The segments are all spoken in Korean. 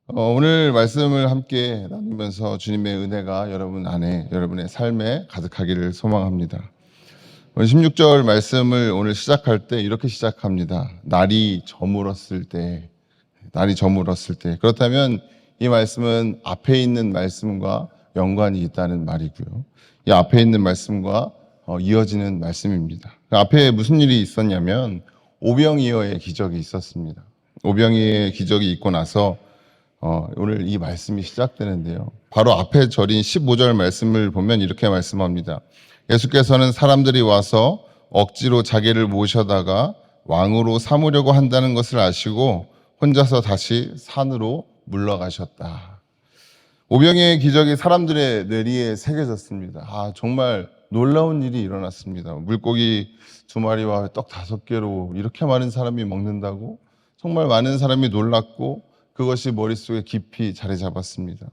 오늘 말씀을 함께 나누면서 주님의 은혜가 여러분 안에, 여러분의 삶에 가득하기를 소망합니다. 오늘 16절 말씀을 오늘 시작할 때 이렇게 시작합니다. 날이 저물었을 때, 날이 저물었을 때. 그렇다면 이 말씀은 앞에 있는 말씀과 연관이 있다는 말이고요. 이 앞에 있는 말씀과 이어지는 말씀입니다. 그 앞에 무슨 일이 있었냐면 오병이어의 기적이 있었습니다. 오병이어의 기적이 있고 나서 오늘 이 말씀이 시작되는데요. 바로 앞에 절인 15절 말씀을 보면 이렇게 말씀합니다. 예수께서는 사람들이 와서 억지로 자기를 모셔다가 왕으로 삼으려고 한다는 것을 아시고 혼자서 다시 산으로 물러가셨다. 오병이어의 기적이 사람들의 뇌리에 새겨졌습니다. 정말 놀라운 일이 일어났습니다. 물고기 2마리와 떡 5개로 이렇게 많은 사람이 먹는다고? 정말 많은 사람이 놀랐고 그것이 머릿속에 깊이 자리 잡았습니다.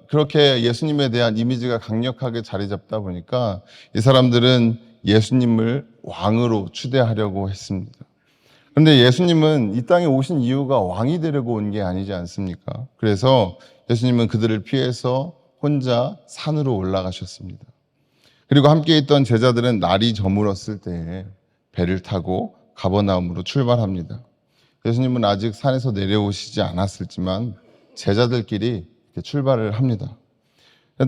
그렇게 예수님에 대한 이미지가 강력하게 자리 잡다 보니까 이 사람들은 예수님을 왕으로 추대하려고 했습니다. 그런데 예수님은 이 땅에 오신 이유가 왕이 되려고 온 게 아니지 않습니까? 그래서 예수님은 그들을 피해서 혼자 산으로 올라가셨습니다. 그리고 함께 있던 제자들은 날이 저물었을 때에 배를 타고 가버나움으로 출발합니다. 예수님은 아직 산에서 내려오시지 않았을지만 제자들끼리 이렇게 출발을 합니다.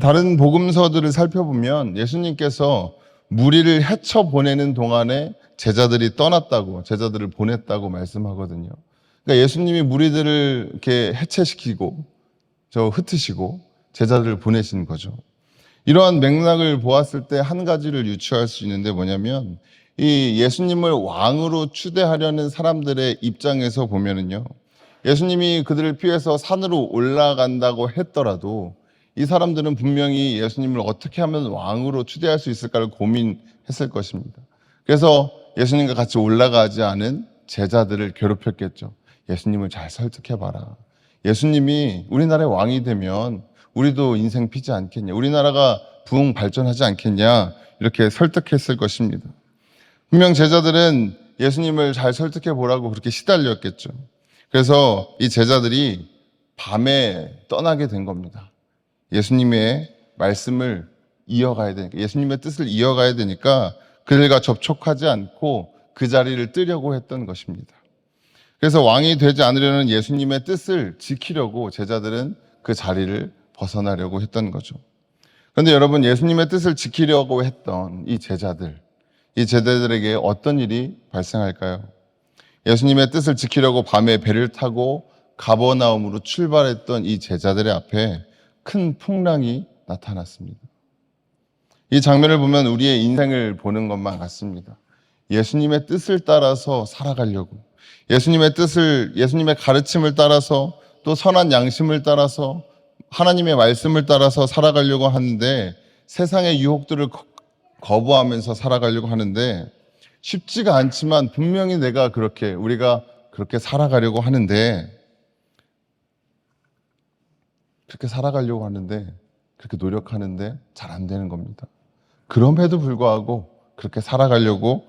다른 복음서들을 살펴보면 예수님께서 무리를 헤쳐 보내는 동안에 제자들이 떠났다고, 제자들을 보냈다고 말씀하거든요. 그러니까 예수님이 무리들을 이렇게 해체시키고 흩으시고 제자들을 보내신 거죠. 이러한 맥락을 보았을 때 한 가지를 유추할 수 있는데 뭐냐면 이 예수님을 왕으로 추대하려는 사람들의 입장에서 보면은요, 예수님이 그들을 피해서 산으로 올라간다고 했더라도 이 사람들은 분명히 예수님을 어떻게 하면 왕으로 추대할 수 있을까를 고민했을 것입니다. 그래서 예수님과 같이 올라가지 않은 제자들을 괴롭혔겠죠. 예수님을 잘 설득해봐라. 예수님이 우리나라의 왕이 되면 우리도 인생 피지 않겠냐, 우리나라가 부흥 발전하지 않겠냐, 이렇게 설득했을 것입니다. 분명 제자들은 예수님을 잘 설득해 보라고 그렇게 시달렸겠죠. 그래서 이 제자들이 밤에 떠나게 된 겁니다. 예수님의 말씀을 이어가야 되니까, 예수님의 뜻을 이어가야 되니까 그들과 접촉하지 않고 그 자리를 뜨려고 했던 것입니다. 그래서 왕이 되지 않으려는 예수님의 뜻을 지키려고 제자들은 그 자리를 벗어나려고 했던 거죠. 그런데 여러분, 예수님의 뜻을 지키려고 했던 이 제자들에게 어떤 일이 발생할까요? 예수님의 뜻을 지키려고 밤에 배를 타고 가버나움으로 출발했던 이 제자들의 앞에 큰 풍랑이 나타났습니다. 이 장면을 보면 우리의 인생을 보는 것만 같습니다. 예수님의 뜻을 따라서 살아가려고, 예수님의 가르침을 따라서, 또 선한 양심을 따라서, 하나님의 말씀을 따라서 살아가려고 하는데 세상의 유혹들을 거부하면서 살아가려고 하는데 쉽지가 않지만 분명히 우리가 그렇게 살아가려고 하는데, 그렇게 노력하는데 잘 안 되는 겁니다. 그럼에도 불구하고 그렇게 살아가려고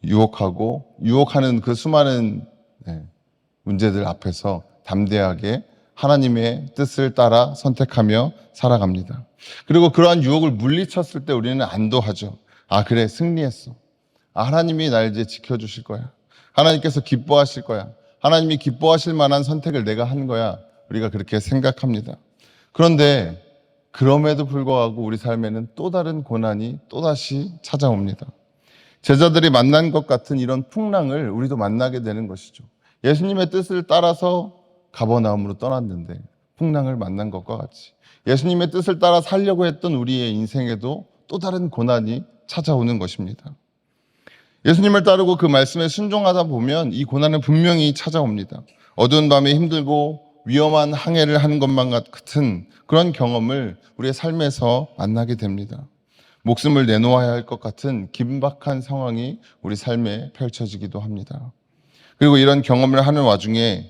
유혹하는 그 수많은 문제들 앞에서 담대하게 하나님의 뜻을 따라 선택하며 살아갑니다. 그리고 그러한 유혹을 물리쳤을 때 우리는 안도하죠. 그래, 승리했어. 하나님이 날 이제 지켜주실 거야. 하나님께서 기뻐하실 거야. 하나님이 기뻐하실 만한 선택을 내가 한 거야. 우리가 그렇게 생각합니다. 그런데 그럼에도 불구하고 우리 삶에는 또 다른 고난이 또다시 찾아옵니다. 제자들이 만난 것 같은 이런 풍랑을 우리도 만나게 되는 것이죠. 예수님의 뜻을 따라서 가버나움으로 떠났는데 풍랑을 만난 것과 같이 예수님의 뜻을 따라 살려고 했던 우리의 인생에도 또 다른 고난이 찾아오는 것입니다. 예수님을 따르고 그 말씀에 순종하다 보면 이 고난은 분명히 찾아옵니다. 어두운 밤에 힘들고 위험한 항해를 하는 것만 같은 그런 경험을 우리의 삶에서 만나게 됩니다. 목숨을 내놓아야 할 것 같은 긴박한 상황이 우리 삶에 펼쳐지기도 합니다. 그리고 이런 경험을 하는 와중에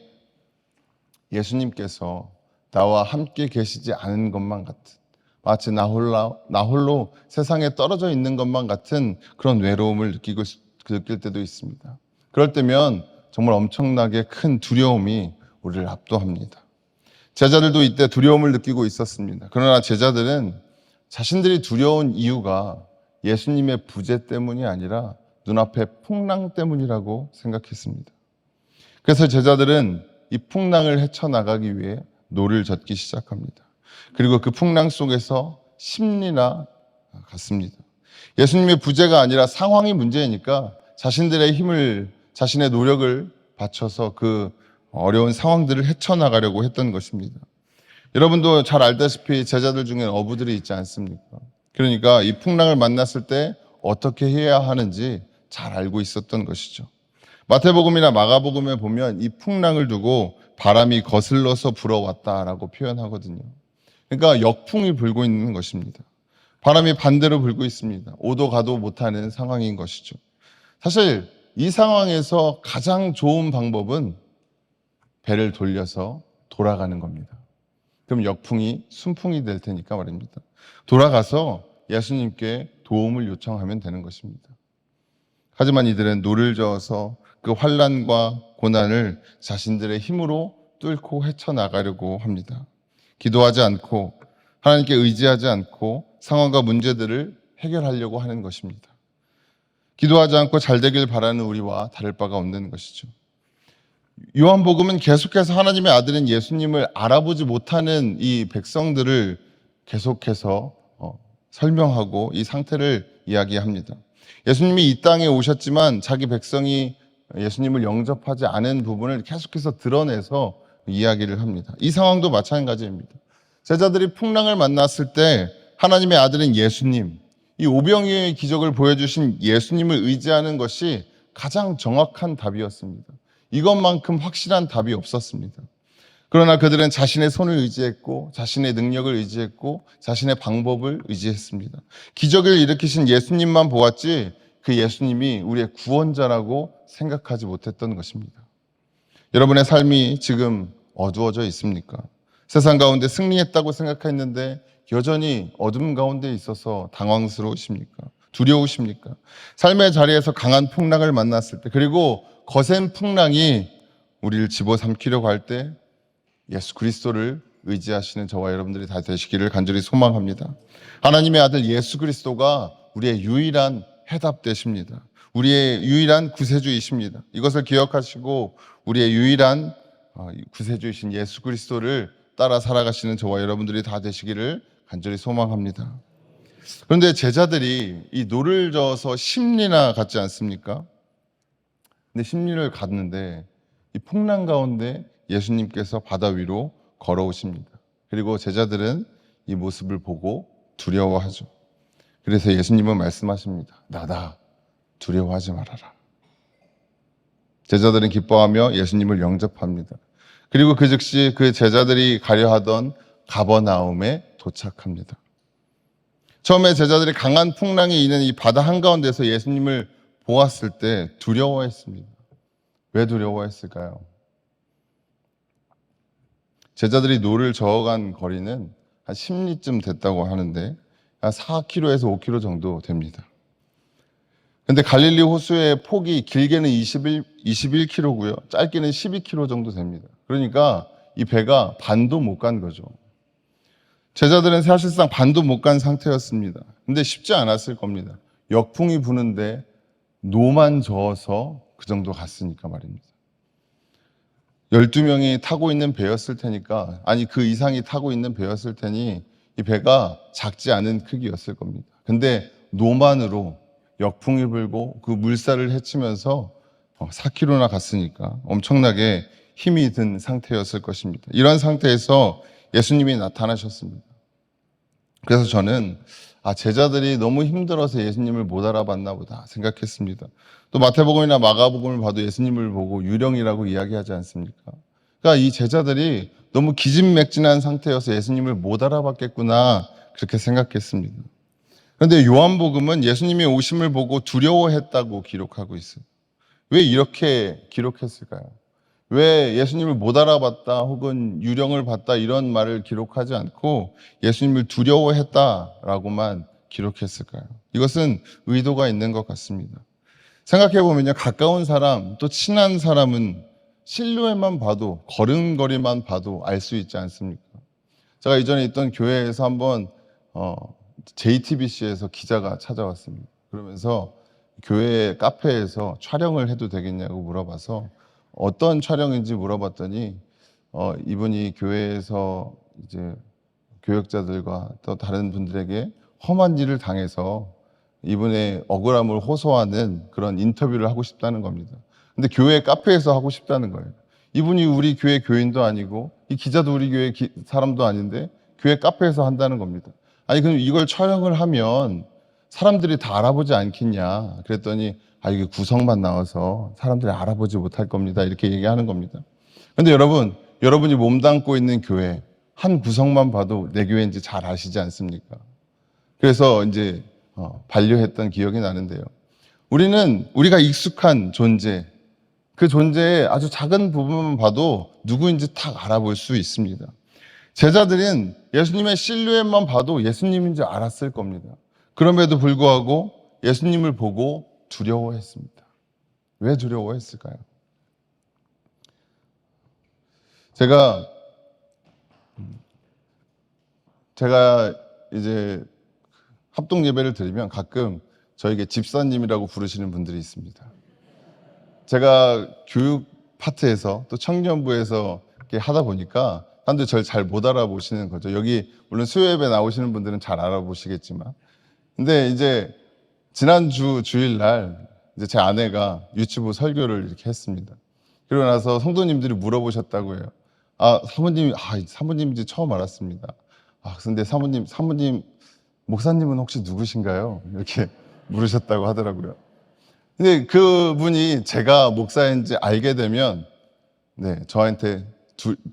예수님께서 나와 함께 계시지 않은 것만 같은, 마치 나 홀로 세상에 떨어져 있는 것만 같은 그런 외로움을 느낄 때도 있습니다. 그럴 때면 정말 엄청나게 큰 두려움이 우리를 압도합니다. 제자들도 이때 두려움을 느끼고 있었습니다. 그러나 제자들은 자신들이 두려운 이유가 예수님의 부재 때문이 아니라 눈앞의 풍랑 때문이라고 생각했습니다. 그래서 제자들은 이 풍랑을 헤쳐나가기 위해 노를 젓기 시작합니다. 그리고 그 풍랑 속에서 심리나 갔습니다. 예수님의 부재가 아니라 상황이 문제이니까 자신들의 힘을, 자신의 노력을 바쳐서 그 어려운 상황들을 헤쳐나가려고 했던 것입니다. 여러분도 잘 알다시피 제자들 중에 어부들이 있지 않습니까? 그러니까 이 풍랑을 만났을 때 어떻게 해야 하는지 잘 알고 있었던 것이죠. 마태복음이나 마가복음에 보면 이 풍랑을 두고 바람이 거슬러서 불어왔다라고 표현하거든요. 그러니까 역풍이 불고 있는 것입니다. 바람이 반대로 불고 있습니다. 오도 가도 못하는 상황인 것이죠. 사실 이 상황에서 가장 좋은 방법은 배를 돌려서 돌아가는 겁니다. 그럼 역풍이 순풍이 될 테니까 말입니다. 돌아가서 예수님께 도움을 요청하면 되는 것입니다. 하지만 이들은 노를 저어서 그 환난과 고난을 자신들의 힘으로 뚫고 헤쳐나가려고 합니다. 기도하지 않고 하나님께 의지하지 않고 상황과 문제들을 해결하려고 하는 것입니다. 기도하지 않고 잘 되길 바라는 우리와 다를 바가 없는 것이죠. 요한복음은 계속해서 하나님의 아들인 예수님을 알아보지 못하는 이 백성들을 계속해서 설명하고 이 상태를 이야기합니다. 예수님이 이 땅에 오셨지만 자기 백성이 예수님을 영접하지 않은 부분을 계속해서 드러내서 이야기를 합니다. 이 상황도 마찬가지입니다. 제자들이 풍랑을 만났을 때 하나님의 아들인 예수님, 이 오병이어의 기적을 보여주신 예수님을 의지하는 것이 가장 정확한 답이었습니다. 이것만큼 확실한 답이 없었습니다. 그러나 그들은 자신의 손을 의지했고 자신의 능력을 의지했고 자신의 방법을 의지했습니다. 기적을 일으키신 예수님만 보았지 그 예수님이 우리의 구원자라고 생각하지 못했던 것입니다. 여러분의 삶이 지금 어두워져 있습니까? 세상 가운데 승리했다고 생각했는데 여전히 어둠 가운데 있어서 당황스러우십니까? 두려우십니까? 삶의 자리에서 강한 풍랑을 만났을 때, 그리고 거센 풍랑이 우리를 집어삼키려고 할 때 예수 그리스도를 의지하시는 저와 여러분들이 다 되시기를 간절히 소망합니다. 하나님의 아들 예수 그리스도가 우리의 유일한 해답 되십니다. 우리의 유일한 구세주이십니다. 이것을 기억하시고 우리의 유일한 구세주이신 예수 그리스도를 따라 살아가시는 저와 여러분들이 다 되시기를 간절히 소망합니다. 그런데 제자들이 이 노를 저어서 심리나 갔지 않습니까? 근데 심리를 갔는데 이 풍랑 가운데 예수님께서 바다 위로 걸어오십니다. 그리고 제자들은 이 모습을 보고 두려워하죠. 그래서 예수님은 말씀하십니다. 나다, 두려워하지 말아라. 제자들은 기뻐하며 예수님을 영접합니다. 그리고 그 즉시 그 제자들이 가려 하던 가버나움에 도착합니다. 처음에 제자들이 강한 풍랑이 있는 이 바다 한가운데서 예수님을 보았을 때 두려워했습니다. 왜 두려워했을까요? 제자들이 노를 저어간 거리는 한 10리쯤 됐다고 하는데 한 4km에서 5km 정도 됩니다. 근데 갈릴리 호수의 폭이 길게는 21km고요. 짧게는 12km 정도 됩니다. 그러니까 이 배가 반도 못 간 거죠. 제자들은 사실상 반도 못 간 상태였습니다. 근데 쉽지 않았을 겁니다. 역풍이 부는데 노만 저어서 그 정도 갔으니까 말입니다. 12명이 타고 있는 배였을 테니까, 아니 그 이상이 타고 있는 배였을 테니 이 배가 작지 않은 크기였을 겁니다. 근데 노만으로 역풍이 불고 그 물살을 헤치면서 4km나 갔으니까 엄청나게 힘이 든 상태였을 것입니다. 이런 상태에서 예수님이 나타나셨습니다. 그래서 저는 제자들이 너무 힘들어서 예수님을 못 알아봤나 보다 생각했습니다. 또 마태복음이나 마가복음을 봐도 예수님을 보고 유령이라고 이야기하지 않습니까? 그러니까 이 제자들이 너무 기진맥진한 상태여서 예수님을 못 알아봤겠구나 그렇게 생각했습니다. 그런데 요한복음은 예수님이 오심을 보고 두려워했다고 기록하고 있어요. 왜 이렇게 기록했을까요? 왜 예수님을 못 알아봤다 혹은 유령을 봤다 이런 말을 기록하지 않고 예수님을 두려워했다라고만 기록했을까요? 이것은 의도가 있는 것 같습니다. 생각해보면요, 가까운 사람 또 친한 사람은 실루엣만 봐도, 걸음걸이만 봐도 알 수 있지 않습니까? 제가 이전에 있던 교회에서 한번 JTBC에서 기자가 찾아왔습니다. 그러면서 교회 카페에서 촬영을 해도 되겠냐고 물어봐서 어떤 촬영인지 물어봤더니 이분이 교회에서 이제 교역자들과 또 다른 분들에게 험한 일을 당해서 이분의 억울함을 호소하는 그런 인터뷰를 하고 싶다는 겁니다. 근데 교회 카페에서 하고 싶다는 거예요. 이분이 우리 교회 교인도 아니고 이 기자도 우리 교회 사람도 아닌데 교회 카페에서 한다는 겁니다. 아니 그럼 이걸 촬영을 하면 사람들이 다 알아보지 않겠냐. 그랬더니 이게 구성만 나와서 사람들이 알아보지 못할 겁니다. 이렇게 얘기하는 겁니다. 근데 여러분이 몸담고 있는 교회 한 구성만 봐도 내 교회인지 잘 아시지 않습니까? 그래서 이제 반려했던 기억이 나는데요. 우리가 익숙한 존재, 그 존재의 아주 작은 부분만 봐도 누구인지 딱 알아볼 수 있습니다. 제자들은 예수님의 실루엣만 봐도 예수님인지 알았을 겁니다. 그럼에도 불구하고 예수님을 보고 두려워했습니다. 왜 두려워했을까요? 제가 이제 합동 예배를 드리면 가끔 저에게 집사님이라고 부르시는 분들이 있습니다. 제가 교육 파트에서 또 청년부에서 이렇게 하다 보니까 사람들이 저를 잘 못 알아보시는 거죠. 여기 물론 수요 예배 나오시는 분들은 잘 알아보시겠지만, 근데 이제 지난주 주일날 이제 제 아내가 유치부 설교를 이렇게 했습니다. 그러고 나서 성도님들이 물어보셨다고 해요. 사모님인지 처음 알았습니다. 근데 사모님, 목사님은 혹시 누구신가요? 이렇게 물으셨다고 하더라고요. 근데 그분이 제가 목사인지 알게 되면, 저한테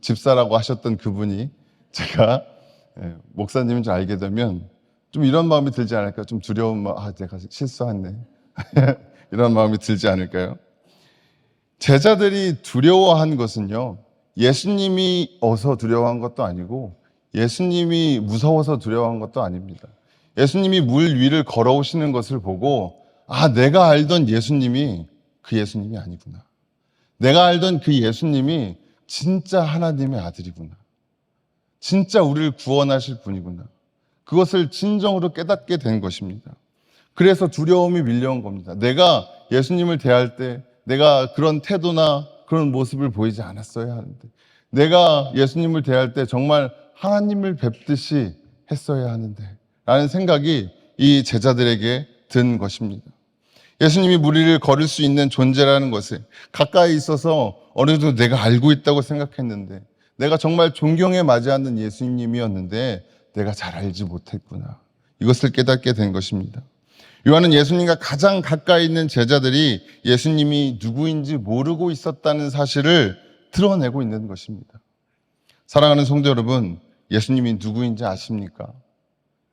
집사라고 하셨던 그분이 제가 목사님인 줄 알게 되면 좀 이런 마음이 들지 않을까? 좀 두려운 마음, 내가 실수했네. 이런 마음이 들지 않을까요? 제자들이 두려워한 것은요, 예수님이 어서 두려워한 것도 아니고 예수님이 무서워서 두려워한 것도 아닙니다. 예수님이 물 위를 걸어오시는 것을 보고 내가 알던 예수님이 그 예수님이 아니구나. 내가 알던 그 예수님이 진짜 하나님의 아들이구나. 진짜 우리를 구원하실 분이구나. 그것을 진정으로 깨닫게 된 것입니다. 그래서 두려움이 밀려온 겁니다. 내가 예수님을 대할 때 내가 그런 태도나 그런 모습을 보이지 않았어야 하는데, 내가 예수님을 대할 때 정말 하나님을 뵙듯이 했어야 하는데 라는 생각이 이 제자들에게 든 것입니다. 예수님이 무리를 걸을 수 있는 존재라는 것에 가까이 있어서 어느 정도 내가 알고 있다고 생각했는데, 내가 정말 존경에 맞이하는 예수님이었는데 내가 잘 알지 못했구나. 이것을 깨닫게 된 것입니다. 요한은 예수님과 가장 가까이 있는 제자들이 예수님이 누구인지 모르고 있었다는 사실을 드러내고 있는 것입니다. 사랑하는 성도 여러분, 예수님이 누구인지 아십니까?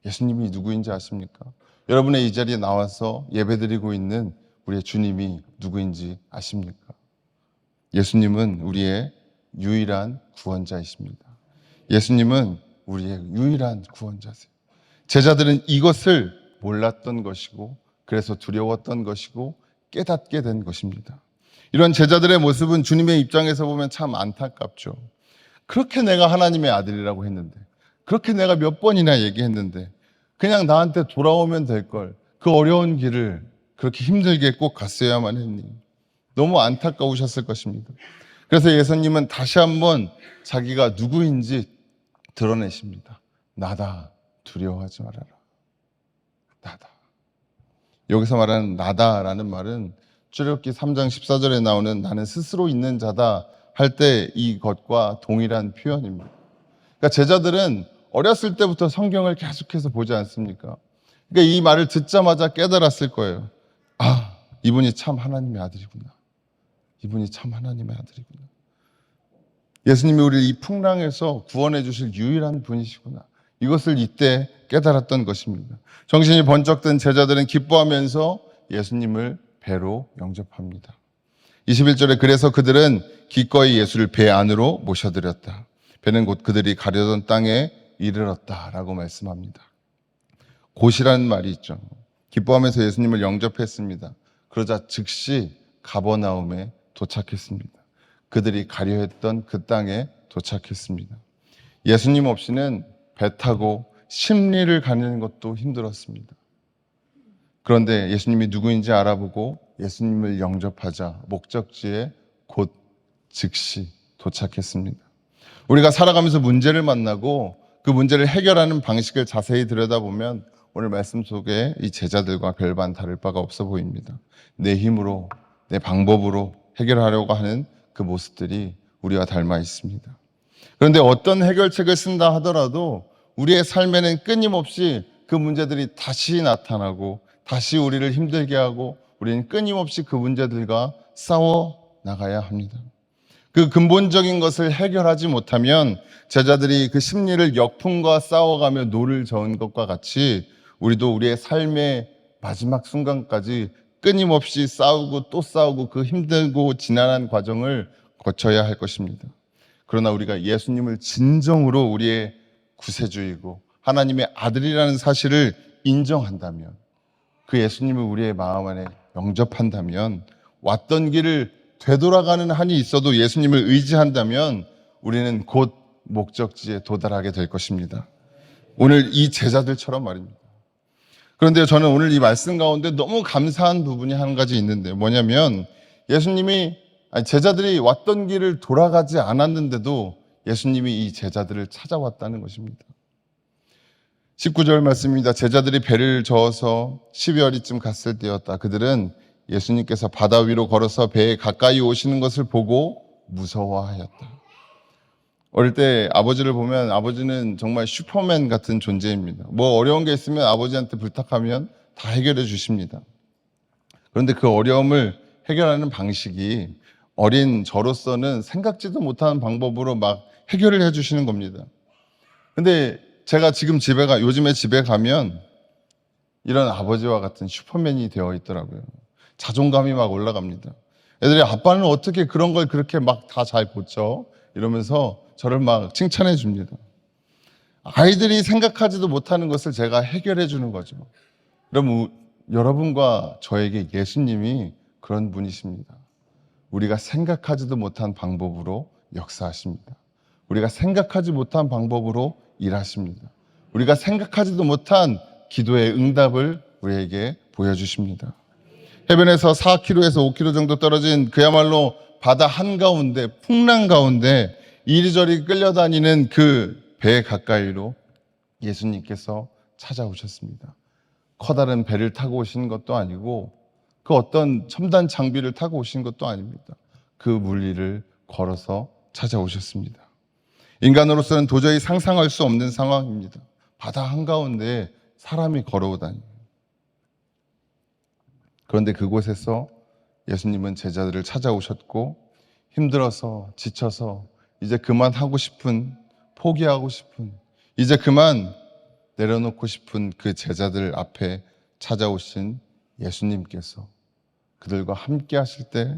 예수님이 누구인지 아십니까? 여러분의 이 자리에 나와서 예배드리고 있는 우리의 주님이 누구인지 아십니까? 예수님은 우리의 유일한 구원자이십니다. 예수님은 우리의 유일한 구원자세요. 제자들은 이것을 몰랐던 것이고 그래서 두려웠던 것이고 깨닫게 된 것입니다. 이런 제자들의 모습은 주님의 입장에서 보면 참 안타깝죠. 그렇게 내가 하나님의 아들이라고 했는데, 그렇게 내가 몇 번이나 얘기했는데 그냥 나한테 돌아오면 될 걸, 그 어려운 길을 그렇게 힘들게 꼭 갔어야만 했니? 너무 안타까우셨을 것입니다. 그래서 예수님은 다시 한번 자기가 누구인지 드러내십니다. 나다, 두려워하지 말아라. 나다. 여기서 말하는 나다라는 말은 출애굽기 3장 14절에 나오는 나는 스스로 있는 자다 할 때 이것과 동일한 표현입니다. 그러니까 제자들은 어렸을 때부터 성경을 계속해서 보지 않습니까? 그러니까 이 말을 듣자마자 깨달았을 거예요. 이분이 참 하나님의 아들이구나. 이분이 참 하나님의 아들이구나. 예수님이 우리를 이 풍랑에서 구원해 주실 유일한 분이시구나. 이것을 이때 깨달았던 것입니다. 정신이 번쩍 든 제자들은 기뻐하면서 예수님을 배로 영접합니다. 21절에 그래서 그들은 기꺼이 예수를 배 안으로 모셔드렸다. 배는 곧 그들이 가려던 땅에 이르렀다라고 말씀합니다. 곧이라는 말이 있죠. 기뻐하면서 예수님을 영접했습니다. 그러자 즉시 가버나움에 도착했습니다. 그들이 가려 했던 그 땅에 도착했습니다. 예수님 없이는 배 타고 십리를 가는 것도 힘들었습니다. 그런데 예수님이 누구인지 알아보고 예수님을 영접하자 목적지에 곧 즉시 도착했습니다. 우리가 살아가면서 문제를 만나고 그 문제를 해결하는 방식을 자세히 들여다보면 오늘 말씀 속에 이 제자들과 별반 다를 바가 없어 보입니다. 내 힘으로, 내 방법으로 해결하려고 하는 그 모습들이 우리와 닮아 있습니다. 그런데 어떤 해결책을 쓴다 하더라도 우리의 삶에는 끊임없이 그 문제들이 다시 나타나고 다시 우리를 힘들게 하고 우리는 끊임없이 그 문제들과 싸워 나가야 합니다. 그 근본적인 것을 해결하지 못하면 제자들이 그 심리를 역풍과 싸워가며 노를 저은 것과 같이 우리도 우리의 삶의 마지막 순간까지 끊임없이 싸우고 또 싸우고 그 힘들고 지난한 과정을 거쳐야 할 것입니다. 그러나 우리가 예수님을 진정으로 우리의 구세주이고 하나님의 아들이라는 사실을 인정한다면, 그 예수님을 우리의 마음 안에 영접한다면, 왔던 길을 되돌아가는 한이 있어도 예수님을 의지한다면 우리는 곧 목적지에 도달하게 될 것입니다. 오늘 이 제자들처럼 말입니다. 그런데 저는 오늘 이 말씀 가운데 너무 감사한 부분이 한 가지 있는데, 뭐냐면 제자들이 왔던 길을 돌아가지 않았는데도 예수님이 이 제자들을 찾아왔다는 것입니다. 19절 말씀입니다. 제자들이 배를 저어서 12월이쯤 갔을 때였다. 그들은 예수님께서 바다 위로 걸어서 배에 가까이 오시는 것을 보고 무서워하였다. 어릴 때 아버지를 보면 아버지는 정말 슈퍼맨 같은 존재입니다. 뭐 어려운 게 있으면 아버지한테 부탁하면 다 해결해 주십니다. 그런데 그 어려움을 해결하는 방식이 어린 저로서는 생각지도 못하는 방법으로 막 해결을 해 주시는 겁니다. 근데 제가 지금 요즘에 집에 가면 이런 아버지와 같은 슈퍼맨이 되어 있더라고요. 자존감이 막 올라갑니다. 애들이 아빠는 어떻게 그런 걸 그렇게 막 다 잘 고쳐? 이러면서 저를 막 칭찬해 줍니다. 아이들이 생각하지도 못하는 것을 제가 해결해 주는 거죠. 그럼 여러분과 저에게 예수님이 그런 분이십니다. 우리가 생각하지도 못한 방법으로 역사하십니다. 우리가 생각하지 못한 방법으로 일하십니다. 우리가 생각하지도 못한 기도의 응답을 우리에게 보여주십니다. 해변에서 4km에서 5km 정도 떨어진 그야말로 바다 한가운데, 풍랑 가운데 이리저리 끌려다니는 그 배 가까이로 예수님께서 찾아오셨습니다. 커다란 배를 타고 오신 것도 아니고 그 어떤 첨단 장비를 타고 오신 것도 아닙니다. 그 물리를 걸어서 찾아오셨습니다. 인간으로서는 도저히 상상할 수 없는 상황입니다. 바다 한가운데 사람이 걸어오다니. 그런데 그곳에서 예수님은 제자들을 찾아오셨고 힘들어서 지쳐서 이제 그만하고 싶은, 포기하고 싶은, 이제 그만 내려놓고 싶은 그 제자들 앞에 찾아오신 예수님께서 그들과 함께 하실 때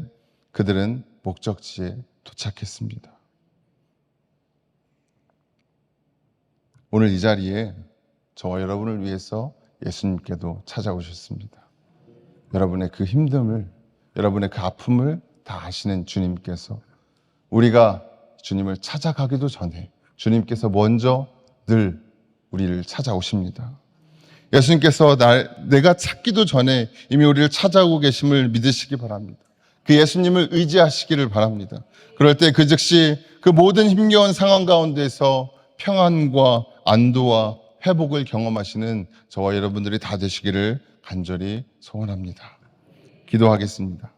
그들은 목적지에 도착했습니다. 오늘 이 자리에 저와 여러분을 위해서 예수님께도 찾아오셨습니다. 여러분의 그 힘듦을, 여러분의 그 아픔을 다 아시는 주님께서 우리가 주님을 찾아가기도 전에 주님께서 먼저 늘 우리를 찾아오십니다. 예수님께서 내가 찾기도 전에 이미 우리를 찾아오고 계심을 믿으시기 바랍니다. 그 예수님을 의지하시기를 바랍니다. 그럴 때 그 즉시 그 모든 힘겨운 상황 가운데서 평안과 안도와 회복을 경험하시는 저와 여러분들이 다 되시기를 간절히 소원합니다. 기도하겠습니다.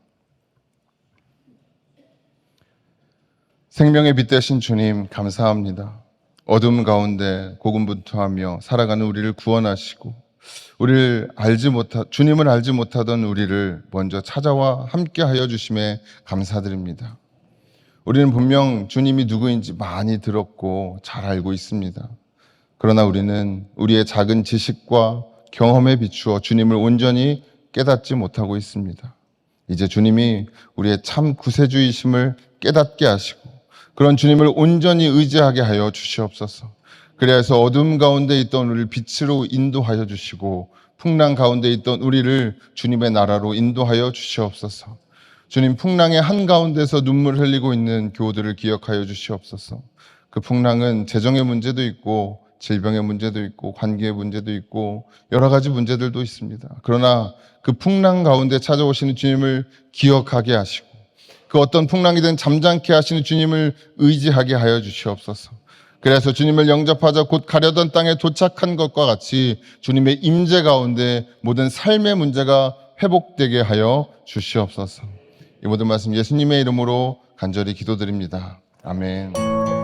생명의 빛 되신 주님, 감사합니다. 어둠 가운데 고군분투하며 살아가는 우리를 구원하시고 주님을 알지 못하던 우리를 먼저 찾아와 함께하여 주심에 감사드립니다. 우리는 분명 주님이 누구인지 많이 들었고 잘 알고 있습니다. 그러나 우리는 우리의 작은 지식과 경험에 비추어 주님을 온전히 깨닫지 못하고 있습니다. 이제 주님이 우리의 참 구세주이심을 깨닫게 하시고 그런 주님을 온전히 의지하게 하여 주시옵소서. 그래서 어둠 가운데 있던 우리를 빛으로 인도하여 주시고 풍랑 가운데 있던 우리를 주님의 나라로 인도하여 주시옵소서. 주님, 풍랑의 한가운데서 눈물 흘리고 있는 교우들을 기억하여 주시옵소서. 그 풍랑은 재정의 문제도 있고 질병의 문제도 있고 관계의 문제도 있고 여러 가지 문제들도 있습니다. 그러나 그 풍랑 가운데 찾아오시는 주님을 기억하게 하시고 그 어떤 풍랑이든 잠잠케 하시는 주님을 의지하게 하여 주시옵소서. 그래서 주님을 영접하자 곧 가려던 땅에 도착한 것과 같이 주님의 임재 가운데 모든 삶의 문제가 회복되게 하여 주시옵소서. 이 모든 말씀 예수님의 이름으로 간절히 기도드립니다. 아멘.